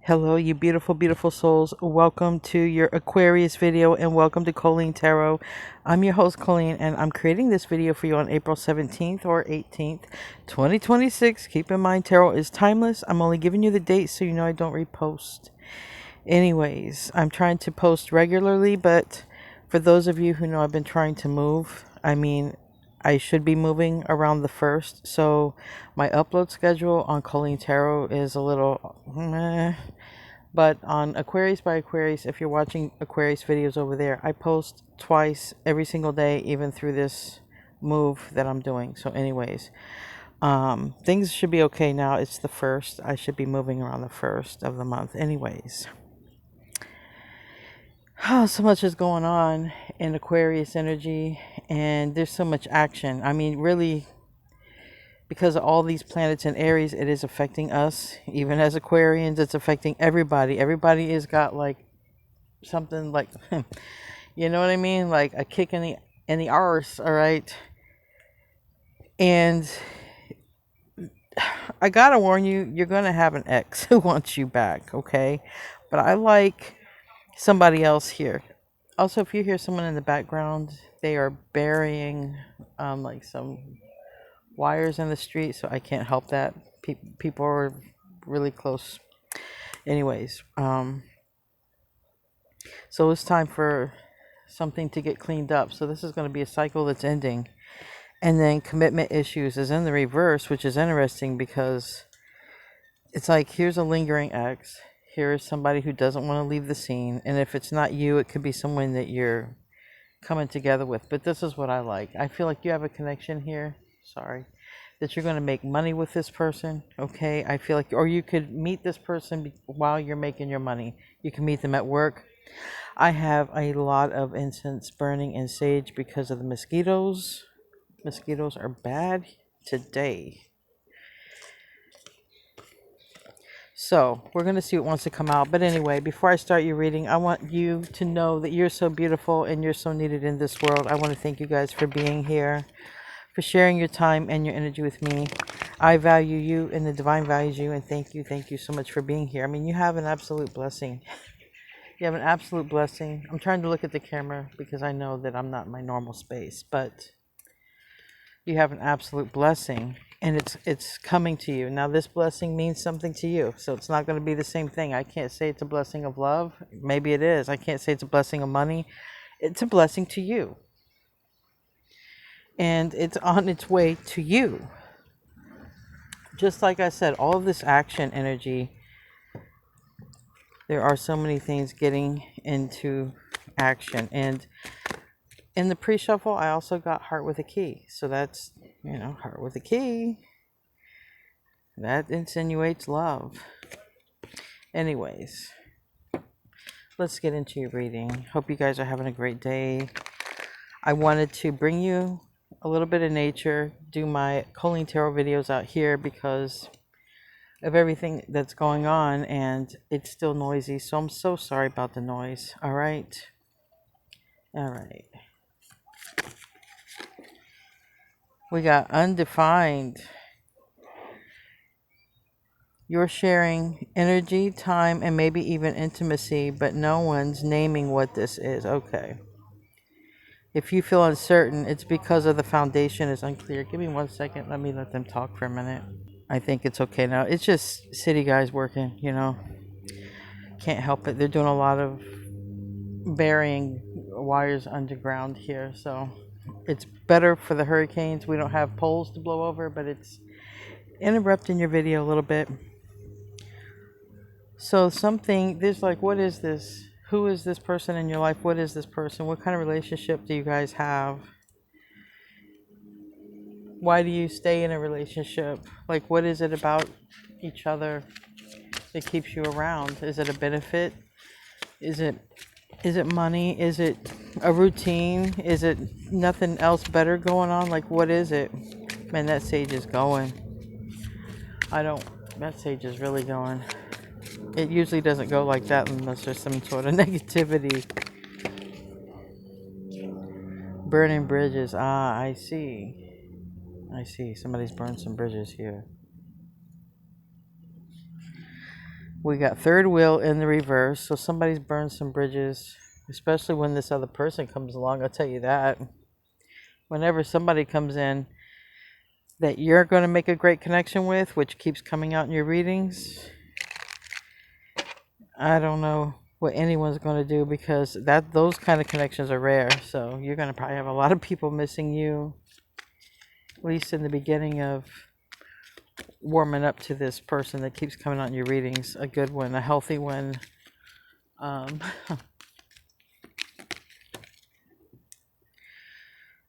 Hello, you beautiful, beautiful souls. Welcome to your Aquarius video and welcome to Colleen Tarot. I'm your host, Colleen, and I'm creating this video for you on April 17th or 18th, 2026. Keep in mind, tarot is timeless. I'm only giving you the date so you know I don't repost. Anyways, I'm trying to post regularly, but for those of you who know I've been trying to move, I should be moving around the 1st, so my upload schedule on Colleen Tarot is a little meh. But on Aquarius by Aquarius, if you're watching Aquarius videos over there, I post twice every single day, even through this move that I'm doing. So anyways, things should be okay now. It's the 1st. I should be moving around the 1st of the month. Anyways. Oh, so much is going on in Aquarius energy, and there's so much action. I mean, really, because of all these planets in Aries, it is affecting us. Even as Aquarians, it's affecting everybody. Everybody has got like something like, you know what I mean? Like a kick in the arse, all right? And I gotta warn you, you're gonna have an ex who wants you back, okay? But I like somebody else here. Also, if you hear someone in the background, they are burying like some wires in the street, so I can't help that. People are really close. Anyways, so it's time for something to get cleaned up. So this is going to be a cycle that's ending. And then commitment issues is in the reverse, which is interesting because it's like, here's a lingering ex. Here is somebody who doesn't want to leave the scene. And if it's not you, it could be someone that you're coming together with. But this is what I like. I feel like you have a connection here. Sorry. That you're going to make money with this person. Okay. I feel like, or you could meet this person while you're making your money. You can meet them at work. I have a lot of incense burning in sage because of the mosquitoes. Mosquitoes are bad today. So we're going to see what wants to come out. But anyway, before I start your reading, I want you to know that you're so beautiful and you're so needed in this world. I want to thank you guys for being here, for sharing your time and your energy with me. I value you and the divine values you, and thank you so much for being here. I mean, you have an absolute blessing. You have an absolute blessing. I'm trying to look at the camera because I know that I'm not in my normal space, but you have an absolute blessing, and it's coming to you. Now, this blessing means something to you, so it's not going to be the same thing. I can't say it's a blessing of love. Maybe it is. I can't say it's a blessing of money. It's a blessing to you, and it's on its way to you. Just like I said, all of this action energy, there are so many things getting into action. And in the pre-shuffle, I also got heart with a key. So that's, heart with a key. That insinuates love. Anyways, let's get into your reading. Hope you guys are having a great day. I wanted to bring you a little bit of nature, do my Colleen Tarot videos out here because of everything that's going on, and it's still noisy, so I'm so sorry about the noise. All right. We got undefined. You're sharing energy, time, and maybe even intimacy, but no one's naming what this is. Okay. If you feel uncertain, it's because of the foundation is unclear. Give me 1 second. Let me let them talk for a minute. I think it's okay now. It's just city guys working, Can't help it. They're doing a lot of burying wires underground here, so it's better for the hurricanes. We don't have poles to blow over, but it's interrupting your video a little bit. So there's like, what is this? Who is this person in your life? What is this person? What kind of relationship do you guys have? Why do you stay in a relationship? Like, what is it about each other that keeps you around? Is it a benefit? Is it money? Is it a routine? Is it nothing else better going on? Like, what is it? Man, that sage is going. That sage is really going. It usually doesn't go like that unless there's some sort of negativity. Burning bridges. Ah, I see. Somebody's burned some bridges here. We got third wheel in the reverse. So somebody's burned some bridges, especially when this other person comes along. I'll tell you that. Whenever somebody comes in that you're going to make a great connection with, which keeps coming out in your readings, I don't know what anyone's going to do, because those kind of connections are rare. So you're going to probably have a lot of people missing you, at least in the beginning of warming up to this person that keeps coming out in your readings. A good one, a healthy one.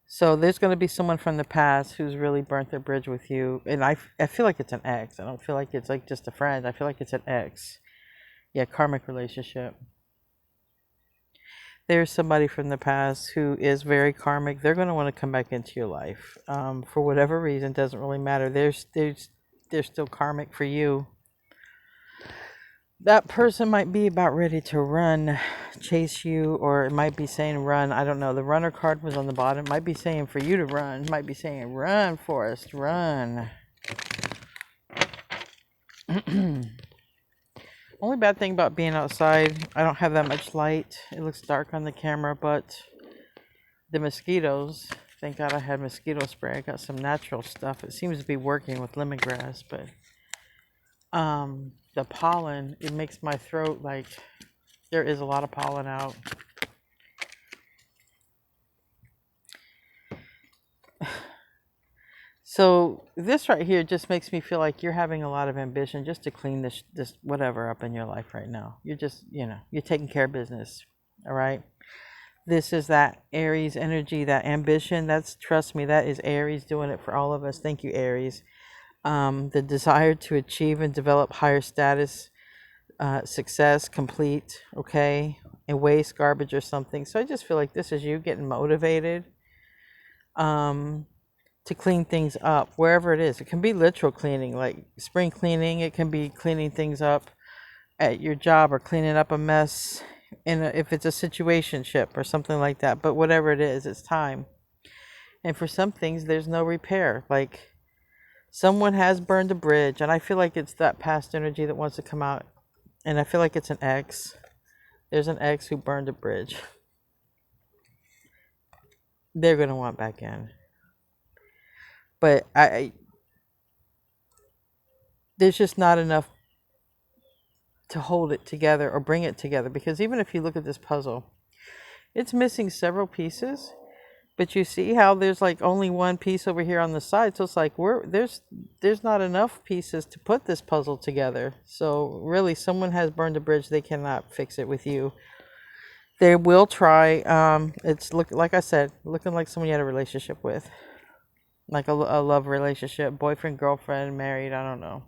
So there's going to be someone from the past who's really burnt their bridge with you. And I feel like it's an ex. I don't feel like it's like just a friend. I feel like it's an ex. Yeah, karmic relationship. There's somebody from the past who is very karmic. They're going to want to come back into your life. For whatever reason, doesn't really matter. They're still karmic for you. That person might be about ready to run, chase you, or it might be saying run. I don't know. The runner card was on the bottom. It might be saying for you to run. It might be saying run, Forrest, run. Only bad thing about being outside, I don't have that much light. It looks dark on the camera, but the mosquitoes, thank God I had mosquito spray. I got some natural stuff. It seems to be working with lemongrass, but the pollen, it makes my throat like there is a lot of pollen out. So this right here just makes me feel like you're having a lot of ambition just to clean this whatever up in your life right now. You're just, you're taking care of business. All right. This is that Aries energy, that ambition. Trust me, that is Aries doing it for all of us. Thank you, Aries. The desire to achieve and develop higher status, success, complete, okay, and waste, garbage, or something. So I just feel like this is you getting motivated to clean things up wherever it is. It can be literal cleaning, like spring cleaning. It can be cleaning things up at your job or cleaning up a mess if it's a situationship or something like that. But whatever it is, it's time. And for some things, there's no repair. Like someone has burned a bridge, and I feel like it's that past energy that wants to come out. And I feel like it's an ex. There's an ex who burned a bridge. They're going to want back in. But there's just not enough to hold it together or bring it together. Because even if you look at this puzzle, it's missing several pieces. But you see how there's like only one piece over here on the side. So it's like there's not enough pieces to put this puzzle together. So really, someone has burned a bridge. They cannot fix it with you. They will try. Like I said, looking like someone you had a relationship with. Like a love relationship, boyfriend, girlfriend, married, I don't know.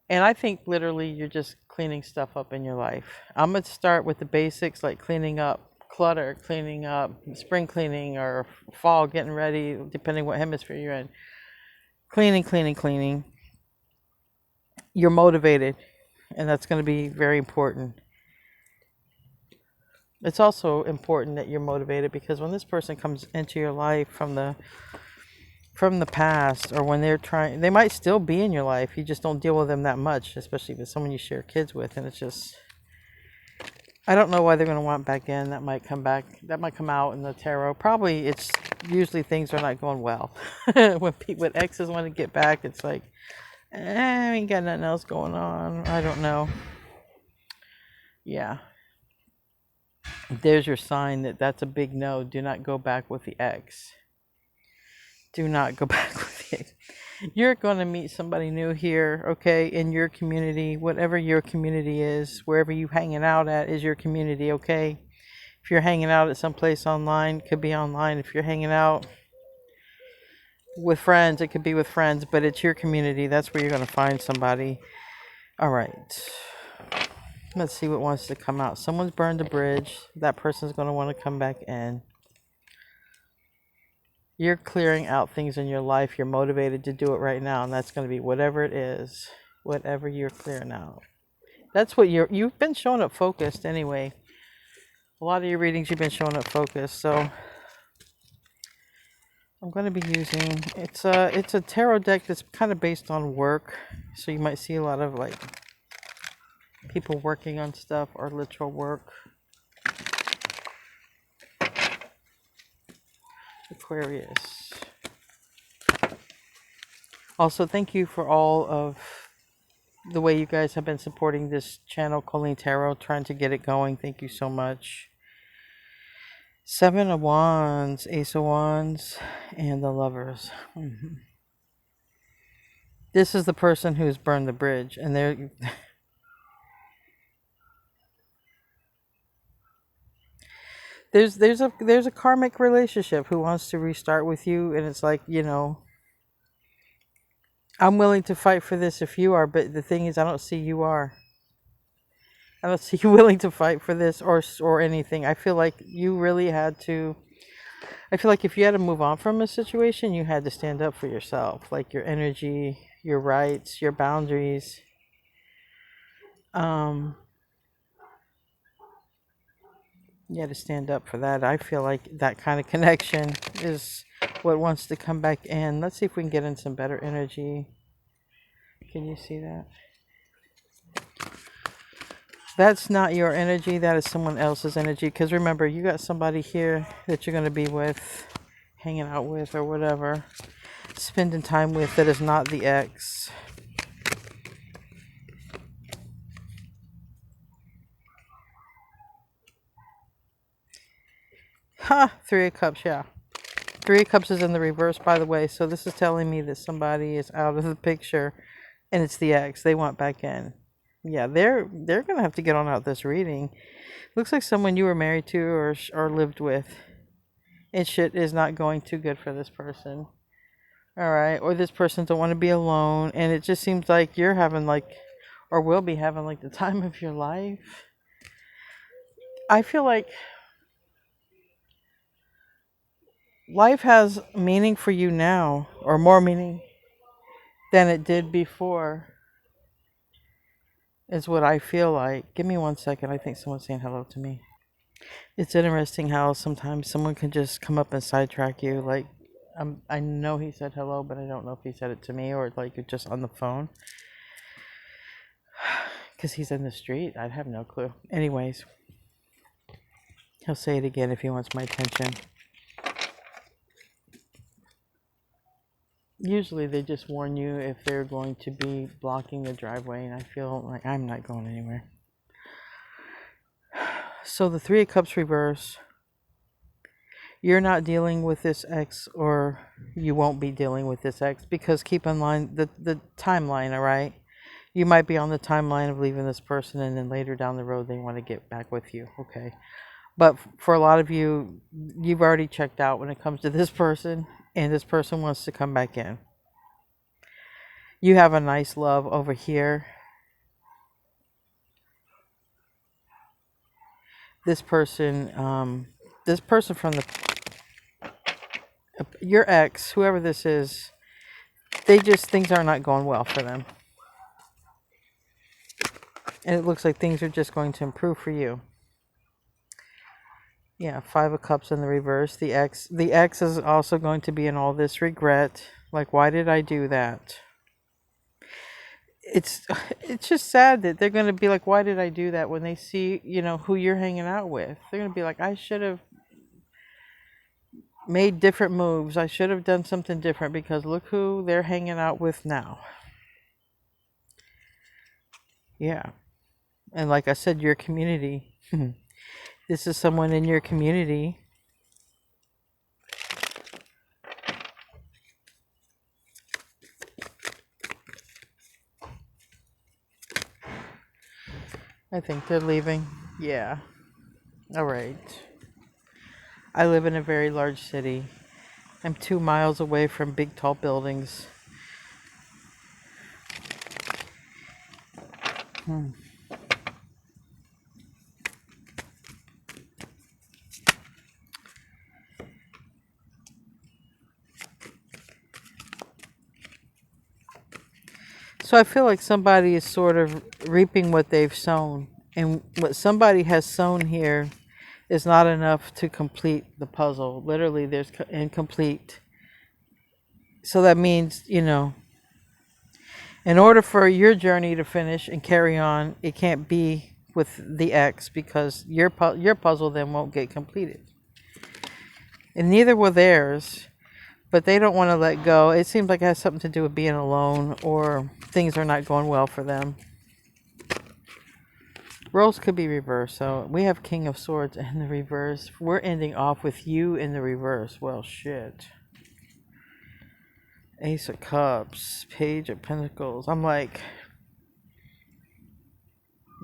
And I think literally you're just cleaning stuff up in your life. I'm going to start with the basics, like cleaning up clutter, cleaning up spring cleaning or fall, getting ready, depending what hemisphere you're in. Cleaning. You're motivated, and that's going to be very important. It's also important that you're motivated, because when this person comes into your life from the past, or when they might still be in your life. You just don't deal with them that much, especially if it's someone you share kids with. And it's just, I don't know why they're going to want back in. That might come back. That might come out in the tarot. Probably it's usually things are not going well. when exes want to get back, it's like, I ain't got nothing else going on. I don't know. Yeah. There's your sign that's a big no. Do not go back with the ex. Do not go back with the ex. You're going to meet somebody new here, okay, in your community, whatever your community is, wherever you hanging out at is your community, okay? If you're hanging out at some place online, it could be online. If you're hanging out with friends, it could be with friends, but it's your community. That's where you're going to find somebody. All right. Let's see what wants to come out. Someone's burned a bridge. That person's going to want to come back in. You're clearing out things in your life. You're motivated to do it right now, and that's going to be whatever it is, whatever you're clearing out. That's what you've been showing up focused anyway. A lot of your readings, you've been showing up focused. So I'm going to be using, it's a tarot deck that's kind of based on work. So you might see a lot of like People working on stuff or literal work. Aquarius. Also, thank you for all of the way you guys have been supporting this channel, Colleen Tarot, trying to get it going. Thank you so much. Seven of Wands, Ace of Wands, and the Lovers. This is the person who's burned the bridge, and they're there's a karmic relationship who wants to restart with you, and it's like, you know, I'm willing to fight for this if you are, but the thing is, I don't see you are. I don't see you willing to fight for this or anything. I feel like you really had to. I feel like if you had to move on from a situation, you had to stand up for yourself, like your energy, your rights, your boundaries. You had to stand up for that. I feel like that kind of connection is what wants to come back in. Let's see if we can get in some better energy. Can you see that? That's not your energy. That is someone else's energy. Because remember, you got somebody here that you're going to be with, hanging out with, or whatever, spending time with, that is not the ex. Ha! Three of Cups, yeah. Three of Cups is in the reverse, by the way. So this is telling me that somebody is out of the picture, and it's the ex. They want back in. Yeah, they're gonna have to get on out this reading. Looks like someone you were married to or lived with, and shit is not going too good for this person. All right, or this person don't want to be alone, and it just seems like you're having like, or will be having like the time of your life. I feel like life has meaning for you now, or more meaning than it did before, is what I feel like. Give me 1 second. I think someone's saying hello to me. It's interesting how sometimes someone can just come up and sidetrack you. Like, I know he said hello, but I don't know if he said it to me or like just on the phone. Because he's in the street. I'd have no clue. Anyways, he'll say it again if he wants my attention. Usually they just warn you if they're going to be blocking the driveway, and I feel like I'm not going anywhere. So the Three of Cups reverse. You're not dealing with this ex, or you won't be dealing with this ex, because keep in mind the timeline, all right? You might be on the timeline of leaving this person, and then later down the road they want to get back with you, okay? But for a lot of you, you've already checked out when it comes to this person, and this person wants to come back in. You have a nice love over here. This person from your ex, whoever this is, things are not going well for them. And it looks like things are just going to improve for you. Yeah, Five of Cups in the reverse. The ex is also going to be in all this regret. Like, why did I do that? It's just sad that they're going to be like, why did I do that, when they see, you know, who you're hanging out with. They're going to be like, I should have made different moves. I should have done something different, because look who they're hanging out with now. Yeah. And like I said, your community. This is someone in your community. I think they're leaving. Yeah. All right. I live in a very large city. I'm 2 miles away from big, tall buildings. So I feel like somebody is sort of reaping what they've sown. And what somebody has sown here is not enough to complete the puzzle. Literally, there's incomplete. So that means, you know, In order for your journey to finish and carry on, it can't be with the ex, because your puzzle then won't get completed. And neither will theirs, but they don't want to let go. It seems like it has something to do with being alone, or things are not going well for them. Roles could be reversed. So we have King of Swords in the reverse. We're ending off with you in the reverse. Well, shit. Ace of Cups, Page of Pentacles. I'm like,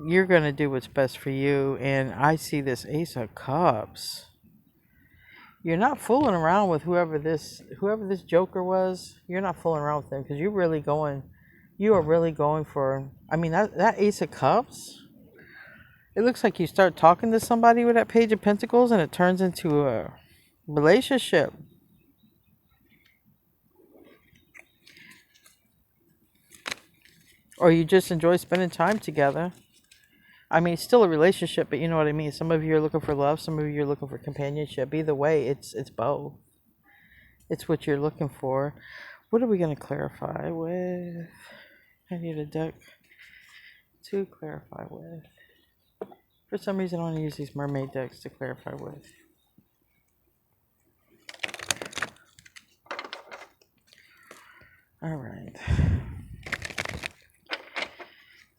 you're going to do what's best for you. And I see this Ace of Cups. You're not fooling around with whoever this Joker was. You're not fooling around with them, because you are really going for, I mean, that Ace of Cups. It looks like you start talking to somebody with that Page of Pentacles and it turns into a relationship. Or you just enjoy spending time together. I mean, it's still a relationship, but you know what I mean. Some of you are looking for love. Some of you are looking for companionship. Either way, it's both. It's what you're looking for. What are we going to clarify with? I need a deck to clarify with. For some reason, I want to use these mermaid decks to clarify with. All right.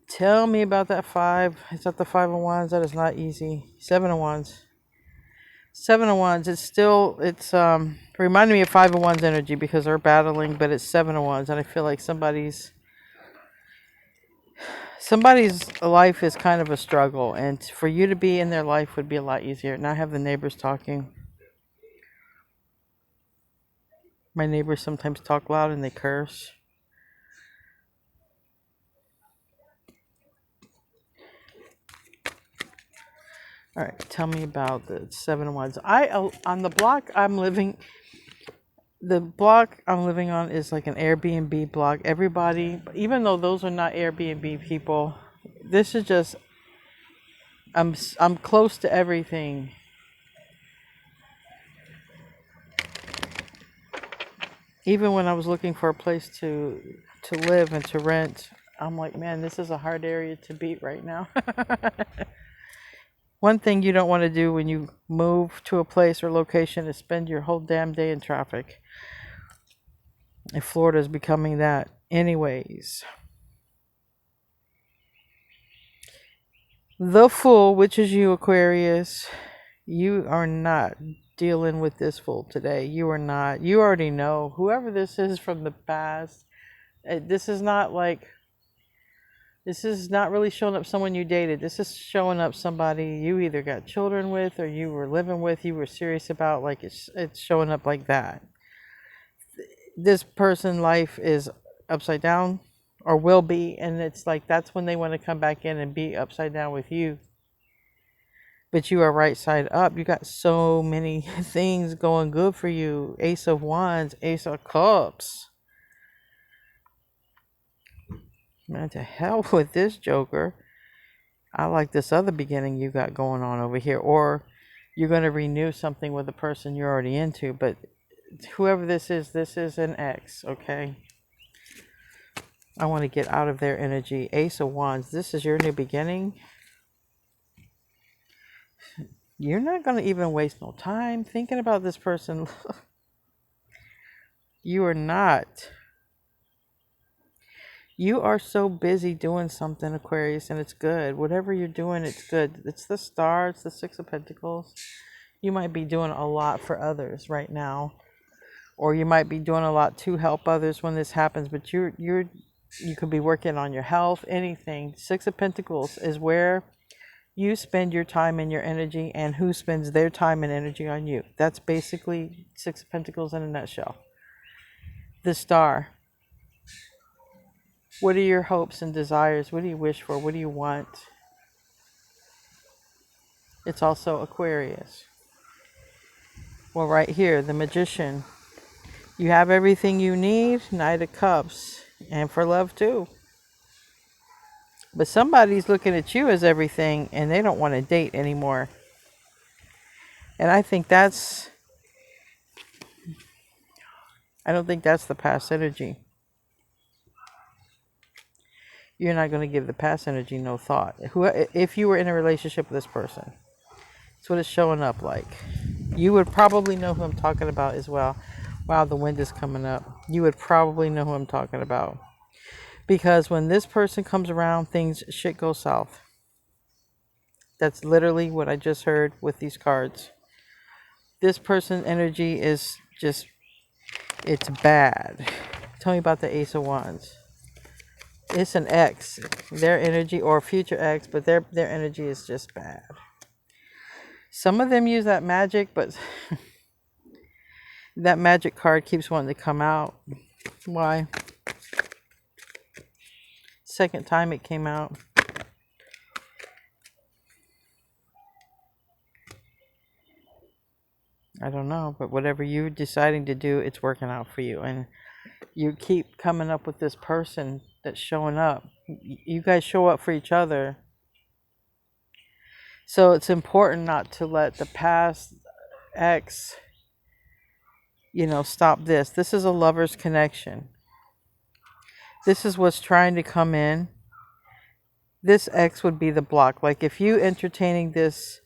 Tell me about that 5. Is that the 5 of Wands? That is not easy. 7 of Wands. 7 of Wands. It's reminding me of 5 of Wands energy, because they're battling, but it's 7 of Wands, and I feel like somebody's life is kind of a struggle, and for you to be in their life would be a lot easier. Now I have the neighbors talking. My neighbors sometimes talk loud and they curse. All right, tell me about the 7 of Wands. On the block I'm living, the block I'm living on is like an Airbnb block. Everybody, even though those are not Airbnb people, this is just, I'm close to everything. Even when I was looking for a place to live and to rent, I'm like, man, this is a hard area to beat right now. One thing you don't want to do when you move to a place or location is spend your whole damn day in traffic. And Florida is becoming that anyways. The Fool, which is you, Aquarius, you are not dealing with this Fool today. You are not. You already know. Whoever this is from the past, this is not really showing up someone you dated. This is showing up somebody you either got children with or you were living with, you were serious about. Like it's showing up like that. This person's life is upside down, or will be, and it's like that's when they want to come back in and be upside down with you. But you are right side up. You got so many things going good for you. Ace of Wands, Ace of Cups. Man, to hell with this Joker. I like this other beginning you got going on over here. Or you're going to renew something with a person you're already into. But whoever this is an ex, okay? I want to get out of their energy. Ace of Wands, this is your new beginning. You're not going to even waste no time thinking about this person. You are not. You are so busy doing something, Aquarius, and it's good. Whatever you're doing, it's good. It's the Star, it's the 6 of Pentacles. You might be doing a lot for others right now. Or you might be doing a lot to help others when this happens. But you could be working on your health, anything. 6 of Pentacles is where you spend your time and your energy, and who spends their time and energy on you. That's basically 6 of Pentacles in a nutshell. The Star. What are your hopes and desires? What do you wish for? What do you want? It's also Aquarius. Well, right here, the Magician. You have everything you need. Knight of Cups. And for love, too. But somebody's looking at you as everything, and they don't want to date anymore. And I think I don't think that's the past energy. you're not going to give the past energy no thought. If you were in a relationship with this person, that's what it's showing up like. You would probably know who I'm talking about as well. Wow, the wind is coming up. You would probably know who I'm talking about. Because when this person comes around, shit goes south. That's literally what I just heard with these cards. This person's energy is just, it's bad. Tell me about the Ace of Wands. It's an ex. Their energy, or future ex, but their energy is just bad. Some of them use that magic, but that magic card keeps wanting to come out. Why? Second time it came out. I don't know, but whatever you're deciding to do, it's working out for you. And you keep coming up with this person that's showing up. You guys show up for each other. So it's important not to let the past ex, stop this. This is a lover's connection. This is what's trying to come in. This ex would be the block. Like if you entertaining this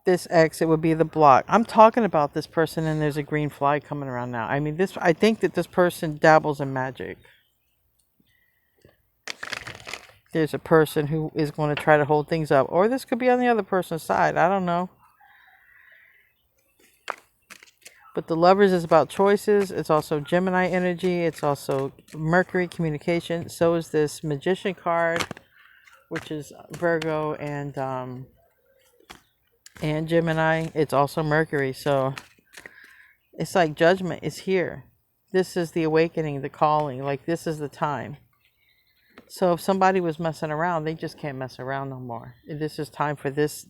ex, it would be the block. I'm talking about this person, and there's a green fly coming around now. I mean, I think that this person dabbles in magic. There's a person who is going to try to hold things up, or this could be on the other person's side. I don't know. But the Lovers is about choices. It's also Gemini energy. It's also Mercury, communication. So is this Magician card, which is Virgo and Gemini. It's also Mercury. So it's like judgment is here. This is the awakening, the calling. Like this is the time. So if somebody was messing around, they just can't mess around no more. This is time for this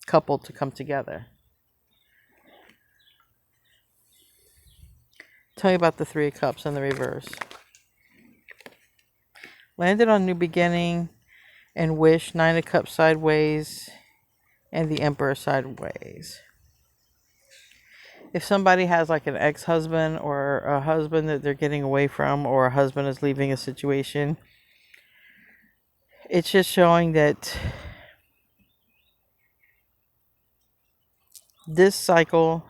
couple to come together. Tell me about the Three of Cups in the reverse. Landed on New Beginning and Wish, Nine of Cups sideways, and the Emperor sideways. If somebody has like an ex-husband or a husband that they're getting away from, or a husband is leaving a situation, it's just showing that this cycle,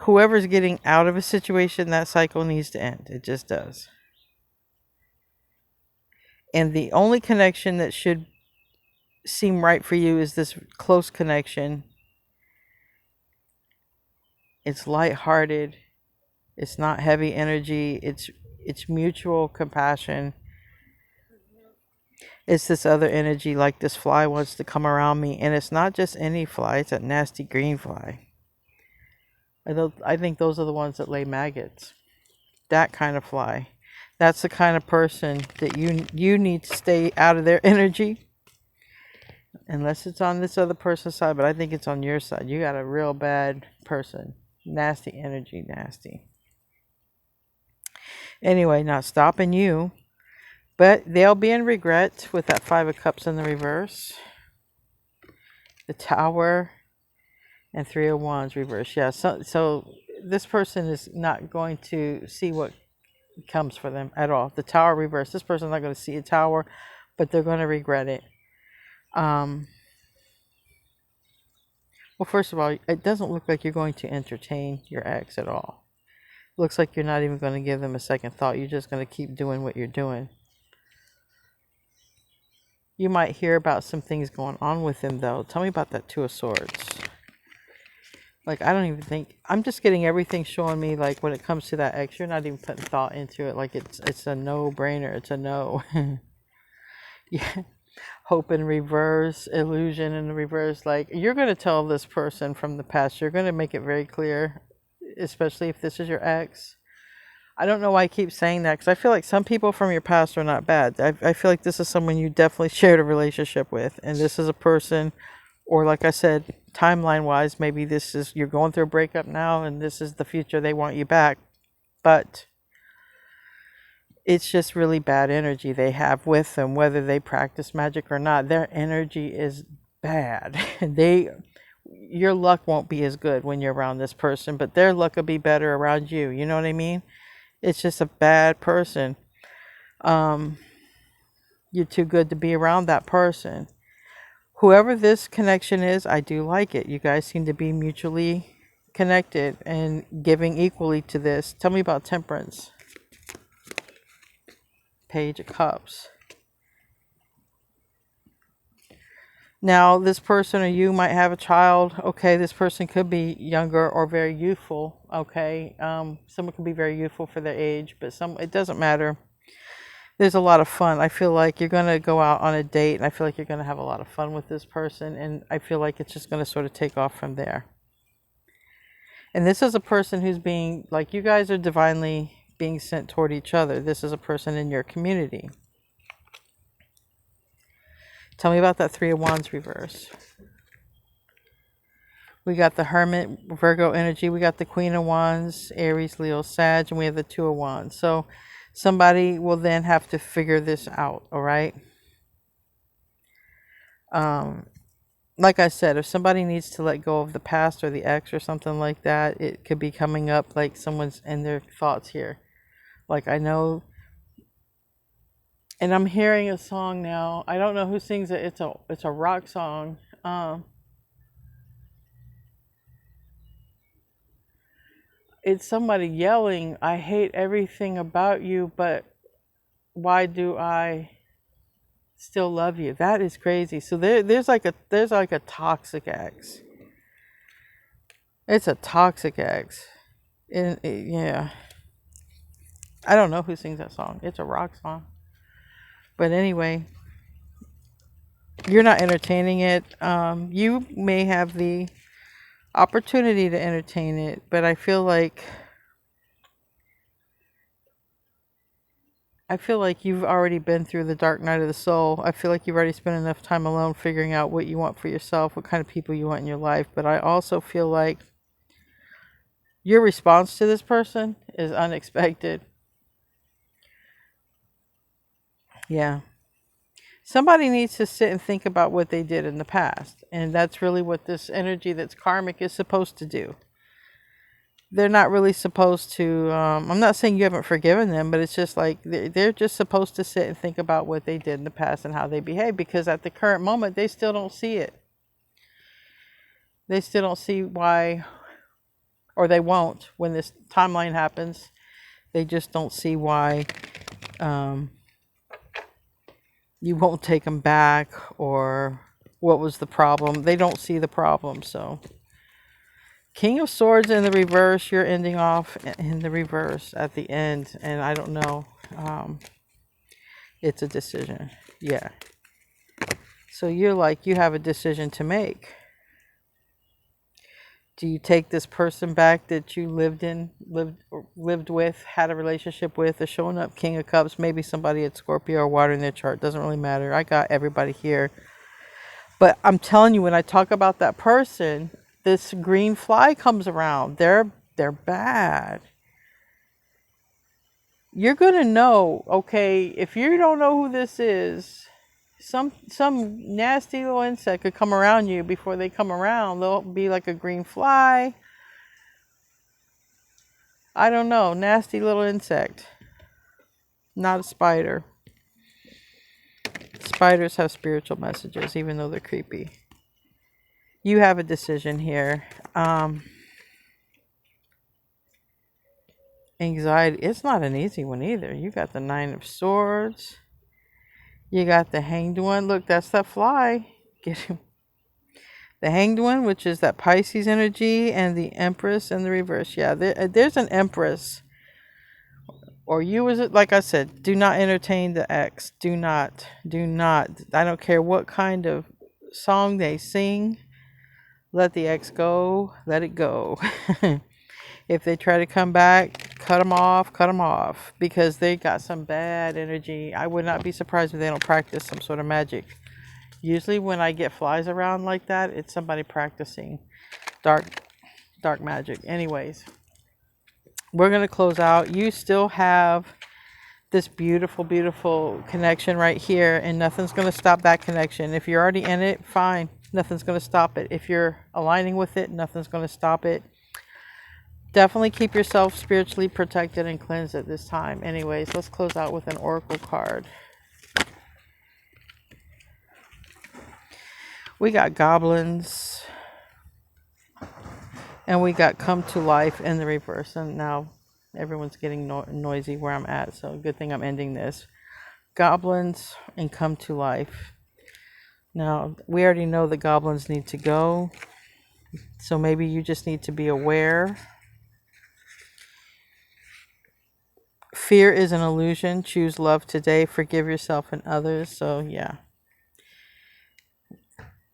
whoever's getting out of a situation, that cycle needs to end. It just does. And the only connection that should seem right for you is this close connection. It's lighthearted. It's not heavy energy. It's mutual compassion. It's this other energy, like this fly wants to come around me. And it's not just any fly. It's a nasty green fly. I think those are the ones that lay maggots. That kind of fly. That's the kind of person that you need to stay out of their energy. Unless it's on this other person's side, but I think it's on your side. You got a real bad person. Nasty energy, nasty. Anyway, not stopping you. But they'll be in regret with that Five of Cups in the reverse. The Tower and Three of Wands reverse. Yeah, so this person is not going to see what comes for them at all. The Tower reverse. This person's not going to see a tower, but they're going to regret it. Well, first of all, it doesn't look like you're going to entertain your ex at all. It looks like you're not even going to give them a second thought. You're just going to keep doing what you're doing. You might hear about some things going on with him, though. Tell me about that Two of Swords. Like, I don't even think... I'm just getting everything showing me, like, when it comes to that ex, you're not even putting thought into it. Like, it's a no-brainer. It's a no. Yeah. Hope in reverse, illusion in the reverse. Like, you're going to tell this person from the past. You're going to make it very clear, especially if this is your ex. I don't know why I keep saying that, because I feel like some people from your past are not bad. I feel like this is someone you definitely shared a relationship with, and this is a person, or like I said, timeline-wise, maybe this is, you're going through a breakup now, and this is the future, they want you back. But it's just really bad energy they have with them, whether they practice magic or not. Their energy is bad. Your luck won't be as good when you're around this person, but their luck will be better around you. You know what I mean? It's just a bad person. Um, you're too good to be around that person. Whoever this connection is, I do like it. You guys seem to be mutually connected and giving equally to this. Tell me about Temperance. Page of Cups. Now, this person or you might have a child. Okay, this person could be younger or very youthful. Okay, someone could be very youthful for their age, but it doesn't matter. There's a lot of fun. I feel like you're going to go out on a date, and I feel like you're going to have a lot of fun with this person, and I feel like it's just going to sort of take off from there. And this is a person who's being, like, you guys are divinely being sent toward each other. This is a person in your community. Tell me about that Three of Wands reverse. We got the Hermit, Virgo energy. We got the Queen of Wands, Aries, Leo, Sag, and we have the Two of Wands. So somebody will then have to figure this out, all right? Like I said, if somebody needs to let go of the past or the ex or something like that, it could be coming up like someone's in their thoughts here. Like, I know, and I'm hearing a song now. I don't know who sings it. It's a rock song. It's somebody yelling, "I hate everything about you, but why do I still love you?" That is crazy. So there's like a toxic ex. It's a toxic ex. Yeah. I don't know who sings that song. It's a rock song. But anyway, you're not entertaining it. You may have the opportunity to entertain it, but I feel like you've already been through the dark night of the soul. I feel like you've already spent enough time alone figuring out what you want for yourself, what kind of people you want in your life. But I also feel like your response to this person is unexpected. Yeah. Somebody needs to sit and think about what they did in the past. And that's really what this energy that's karmic is supposed to do. They're not really supposed to, I'm not saying you haven't forgiven them, but it's just like they're just supposed to sit and think about what they did in the past and how they behave, because at the current moment, they still don't see it. They still don't see why, or they won't when this timeline happens. They just don't see why you won't take them back, or what was the problem. They don't see the problem. So King of Swords in the reverse, you're ending off in the reverse at the end, and I don't know. It's a decision. Yeah. So you're like, you have a decision to make. Do you take this person back that you lived with, had a relationship with? They're showing up King of Cups, maybe somebody at Scorpio or water in their chart. Doesn't really matter. I got everybody here. But I'm telling you, when I talk about that person, this green fly comes around. They're bad. You're going to know, okay, if you don't know who this is, some nasty little insect could come around you. Before they come around, they'll be like a green fly. I don't know, nasty little insect. Not a spider. Spiders have spiritual messages, even though they're creepy. You have a decision here. Anxiety. It's not an easy one either. You got the Nine of Swords. You got the Hanged One. Look, that's that fly. Get him. The Hanged One, which is that Pisces energy, and the Empress in the reverse. Yeah, there's an Empress. Or you, as it, like I said, do not entertain the ex. Do not. I don't care what kind of song they sing. Let the ex go. Let it go. If they try to come back, cut them off, because they got some bad energy. I would not be surprised if they don't practice some sort of magic. Usually when I get flies around like that, it's somebody practicing dark magic. Anyways, we're going to close out. You still have this beautiful, beautiful connection right here, and nothing's going to stop that connection. If you're already in it, fine. Nothing's going to stop it. If you're aligning with it, nothing's going to stop it. Definitely keep yourself spiritually protected and cleansed at this time. Anyways, let's close out with an oracle card. We got goblins. And we got come to life in the reverse. And now everyone's getting noisy where I'm at. So good thing I'm ending this. Goblins and come to life. Now, we already know the goblins need to go. So maybe you just need to be aware. Fear is an illusion. Choose love today. Forgive yourself and others. So, yeah.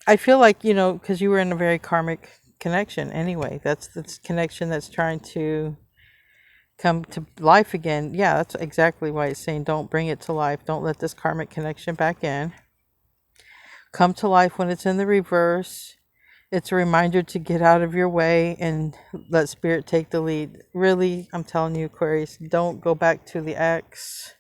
I feel like, you know, because you were in a very karmic connection anyway. That's this connection that's trying to come to life again. Yeah, that's exactly why it's saying don't bring it to life. Don't let this karmic connection back in. Come to life when it's in the reverse. It's a reminder to get out of your way and let spirit take the lead. Really, I'm telling you, Aquarius, don't go back to the ex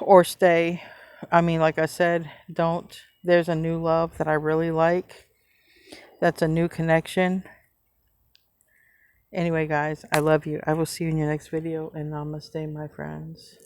or stay. I mean, like I said, don't. There's a new love that I really like. That's a new connection. Anyway, guys, I love you. I will see you in your next video, and namaste, my friends.